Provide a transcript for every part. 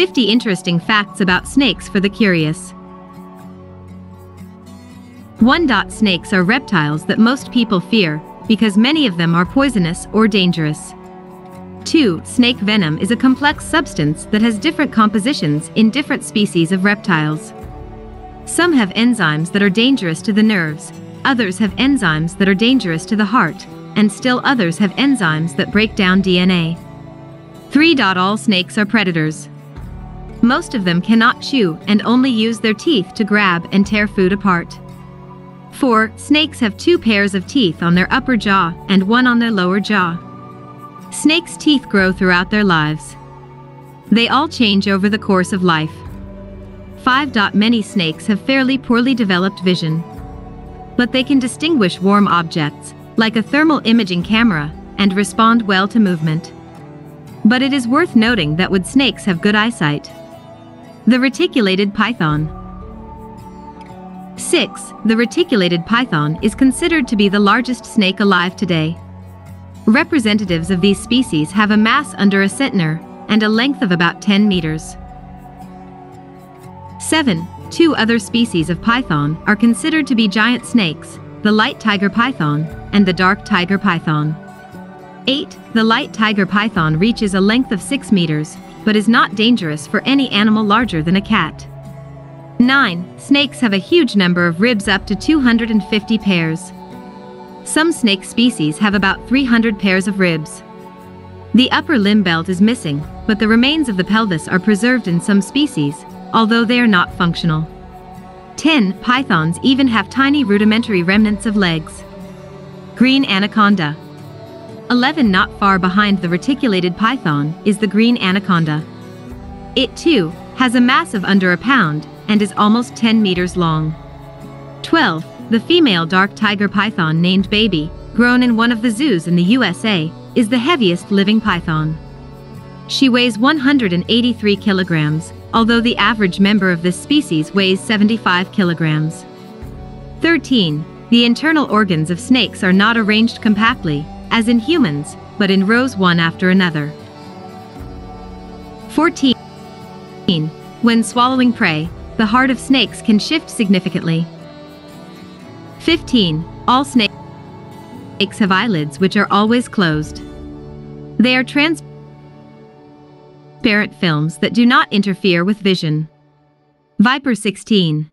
50 interesting facts about snakes for the curious. 1. Snakes are reptiles that most people fear because many of them are poisonous or dangerous. 2. Snake venom is a complex substance that has different compositions in different species of reptiles. Some have enzymes that are dangerous to the nerves, others have enzymes that are dangerous to the heart, and still others have enzymes that break down DNA. 3. All snakes are predators. Most of them cannot chew and only use their teeth to grab and tear food apart. 4. Snakes have 2 pairs of teeth on their upper jaw and 1 on their lower jaw. Snakes' teeth grow throughout their lives. They all change over the course of life. 5. Many snakes have fairly poorly developed vision. But they can distinguish warm objects, like a thermal imaging camera, and respond well to movement. But it is worth noting that wood snakes have good eyesight. The reticulated python. 6. The reticulated python is considered to be the largest snake alive today. Representatives of these species have a mass under a centiner and a length of about 10 meters. 7. 2 other species of python are considered to be giant snakes, the light tiger python and the dark tiger python. 8. The light tiger python reaches a length of 6 meters, but is not dangerous for any animal larger than a cat. 9. Snakes have a huge number of ribs, up to 250 pairs. Some snake species have about 300 pairs of ribs. The upper limb belt is missing, but the remains of the pelvis are preserved in some species, although they are not functional. 10. Pythons even have tiny rudimentary remnants of legs. Green anaconda. 11. Not far behind the reticulated python is the green anaconda. It too has a mass of under a pound and is almost 10 meters long. 12. The female dark tiger python, named Baby, grown in one of the zoos in the USA, is the heaviest living python. She weighs 183 kilograms, although the average member of this species weighs 75 kilograms. 13. The internal organs of snakes are not arranged compactly, as in humans, but in rows one after another. 14. When swallowing prey, the heart of snakes can shift significantly. 15. All snakes have eyelids which are always closed. They are transparent films that do not interfere with vision. Viper. 16.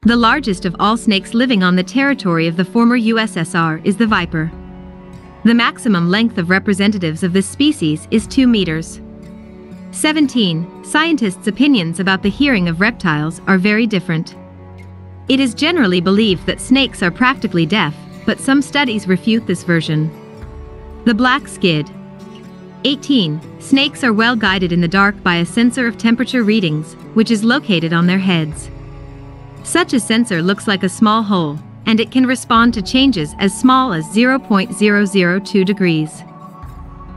The largest of all snakes living on the territory of the former USSR is the viper. The maximum length of representatives of this species is 2 meters. 17. Scientists' opinions about the hearing of reptiles are very different. It is generally believed that snakes are practically deaf, but some studies refute this version. The black skid. 18. Snakes are well guided in the dark by a sensor of temperature readings, which is located on their heads. Such a sensor looks like a small hole, and it can respond to changes as small as 0.002 degrees.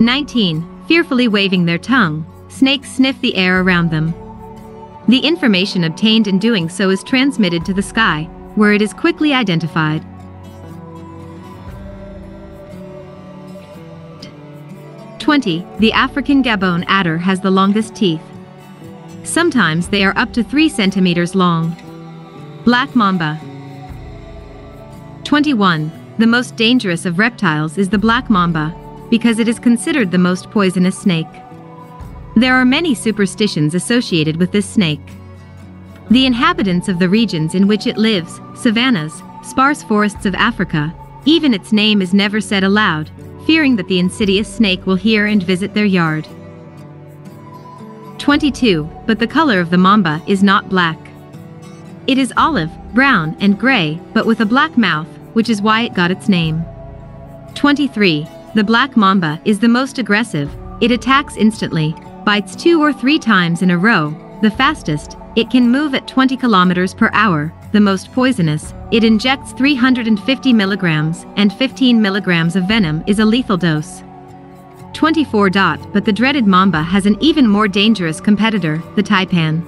19. Fearfully waving their tongue, snakes sniff the air around them. The information obtained in doing so is transmitted to the sky, where it is quickly identified. 20. The African Gabon adder has the longest teeth. Sometimes they are up to 3 centimeters long. Black mamba. 21. The most dangerous of reptiles is the black mamba, because it is considered the most poisonous snake. There are many superstitions associated with this snake. The inhabitants of the regions in which it lives, savannas, sparse forests of Africa, even its name is never said aloud, fearing that the insidious snake will hear and visit their yard. 22. But the color of the mamba is not black. It is olive, brown, and gray, but with a black mouth, which is why it got its name. 23. The black mamba is the most aggressive. It attacks instantly, bites 2 or 3 times in a row. The fastest, it can move at 20 kilometers per hour. The most poisonous, it injects 350 milligrams, and 15 milligrams of venom is a lethal dose. 24. But the dreaded mamba has an even more dangerous competitor, the taipan.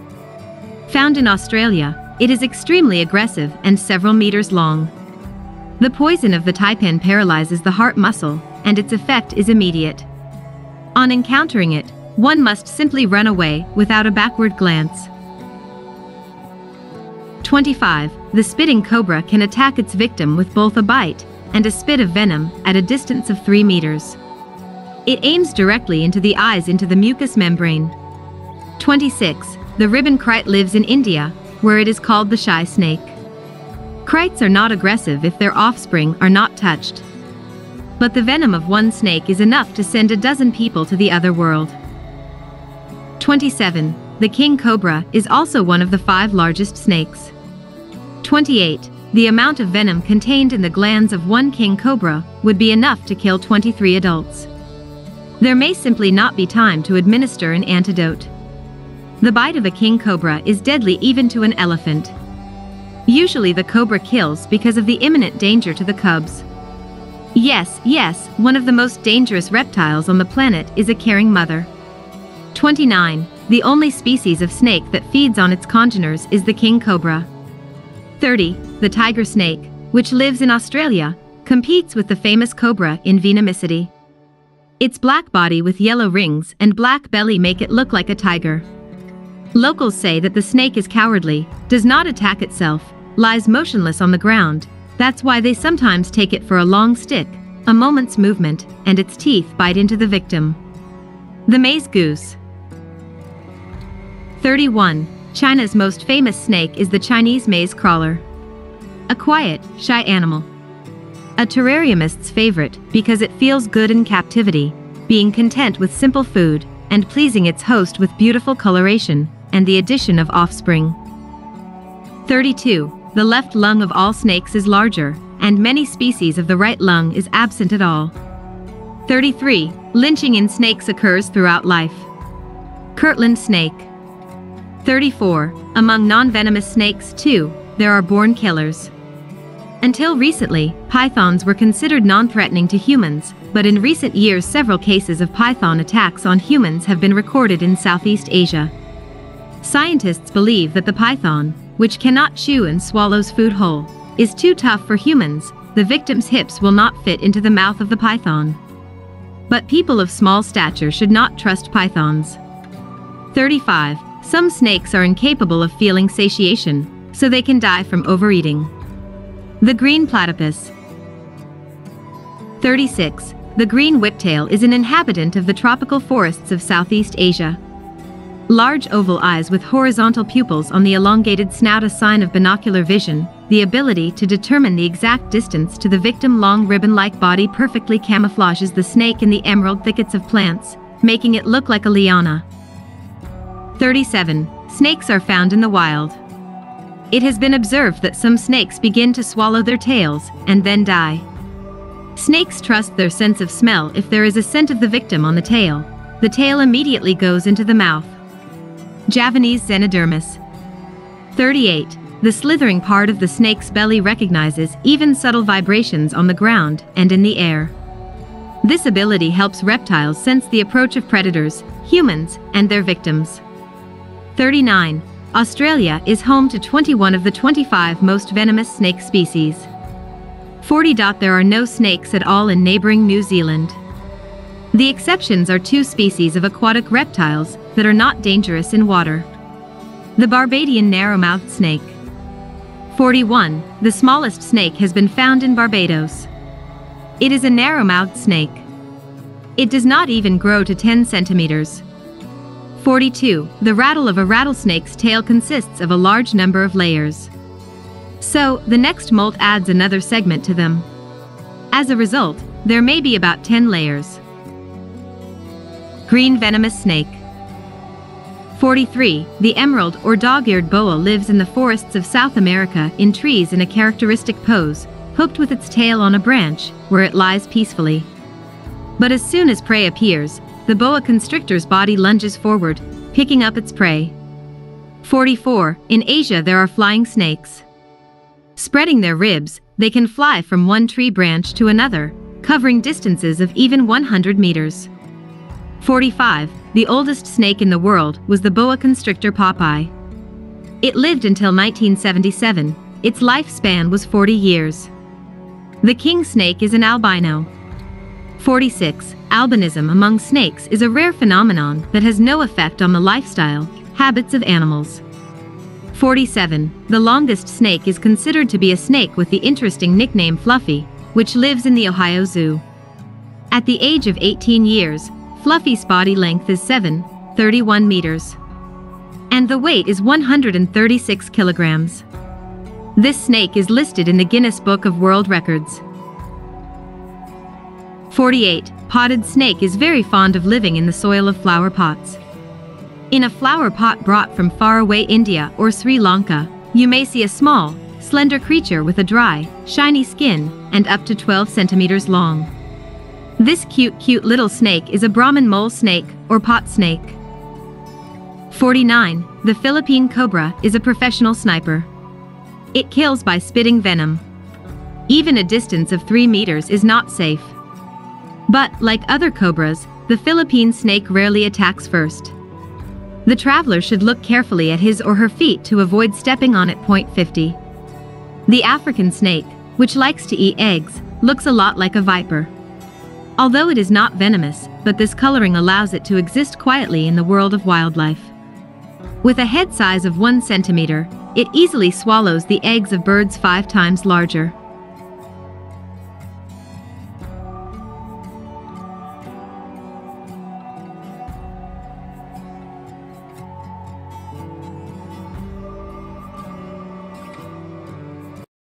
Found in Australia, it is extremely aggressive and several meters long. The poison of the taipan paralyzes the heart muscle, and its effect is immediate. On encountering it, one must simply run away without a backward glance. 25. The spitting cobra can attack its victim with both a bite and a spit of venom at a distance of 3 meters. It aims directly into the eyes into the mucous membrane. 26. The ribbon kite lives in India, where it is called the shy snake. Kites are not aggressive if their offspring are not touched. But the venom of one snake is enough to send a dozen people to the other world. 27. The king cobra is also one of the 5 largest snakes. 28. The amount of venom contained in the glands of one king cobra would be enough to kill 23 adults. There may simply not be time to administer an antidote. The bite of a king cobra is deadly even to an elephant. Usually the cobra kills because of the imminent danger to the cubs. Yes, one of the most dangerous reptiles on the planet is a caring mother. 29. The only species of snake that feeds on its congeners is the king cobra. 30. The tiger snake, which lives in Australia, competes with the famous cobra in venomicity. Its black body with yellow rings and black belly make it look like a tiger. Locals say that the snake is cowardly, does not attack itself, lies motionless on the ground. That's why they sometimes take it for a long stick, a moment's movement, and its teeth bite into the victim. The maze goose. 31. China's most famous snake is the Chinese maze crawler. A quiet, shy animal. A terrariumist's favorite because it feels good in captivity, being content with simple food and pleasing its host with beautiful coloration and the addition of offspring. 32. The left lung of all snakes is larger, and many species of the right lung is absent at all. 33. Lynching in snakes occurs throughout life. Kirtland snake. 34. Among non-venomous snakes, too, there are born killers. Until recently, pythons were considered non-threatening to humans, but in recent years several cases of python attacks on humans have been recorded in Southeast Asia. Scientists believe that the python, which cannot chew and swallows food whole, is too tough for humans. The victim's hips will not fit into the mouth of the python. But people of small stature should not trust pythons. 35. Some snakes are incapable of feeling satiation, so they can die from overeating. The green platypus. 36. The green whiptail is an inhabitant of the tropical forests of Southeast Asia. Large oval eyes with horizontal pupils on the elongated snout, a sign of binocular vision. The ability to determine the exact distance to the victim. Long ribbon-like body perfectly camouflages the snake in the emerald thickets of plants, making it look like a liana. 37. Snakes are found in the wild. It has been observed that some snakes begin to swallow their tails and then die. Snakes trust their sense of smell. If there is a scent of the victim on the tail immediately goes into the mouth. Javanese Xenodermis. 38. The slithering part of the snake's belly recognizes even subtle vibrations on the ground and in the air. This ability helps reptiles sense the approach of predators, humans, and their victims. 39. Australia is home to 21 of the 25 most venomous snake species. 40. There are no snakes at all in neighboring New Zealand. The exceptions are 2 species of aquatic reptiles that are not dangerous in water. The Barbadian narrow-mouthed snake. 41. The smallest snake has been found in Barbados. It is a narrow-mouthed snake. It does not even grow to 10 centimeters. 42. The rattle of a rattlesnake's tail consists of a large number of layers. So, the next molt adds another segment to them. As a result, there may be about 10 layers. Green venomous snake. 43. The emerald or dog-eared boa lives in the forests of South America in trees in a characteristic pose, hooked with its tail on a branch, where it lies peacefully. But as soon as prey appears, the boa constrictor's body lunges forward, picking up its prey. 44. In Asia there are flying snakes. Spreading their ribs, they can fly from one tree branch to another, covering distances of even 100 meters. 45. The oldest snake in the world was the boa constrictor Popeye. It lived until 1977. Its lifespan was 40 years. The king snake is an albino. 46. Albinism among snakes is a rare phenomenon that has no effect on the lifestyle, habits of animals. 47. The longest snake is considered to be a snake with the interesting nickname Fluffy, which lives in the Ohio Zoo. At the age of 18 years, Fluffy's body length is 7.31 meters. And the weight is 136 kilograms. This snake is listed in the Guinness Book of World Records. 48. Potted snake is very fond of living in the soil of flower pots. In a flower pot brought from faraway India or Sri Lanka, you may see a small, slender creature with a dry, shiny skin and up to 12 centimeters long. This cute little snake is a Brahmin mole snake or pot snake. 49. The Philippine cobra is a professional sniper. It kills by spitting venom. Even a distance of 3 meters is not safe. But, like other cobras, the Philippine snake rarely attacks first. The traveler should look carefully at his or her feet to avoid stepping on it. 50. The African snake, which likes to eat eggs, looks a lot like a viper. Although it is not venomous, but this coloring allows it to exist quietly in the world of wildlife. With a head size of 1 centimeter, it easily swallows the eggs of birds 5 times larger.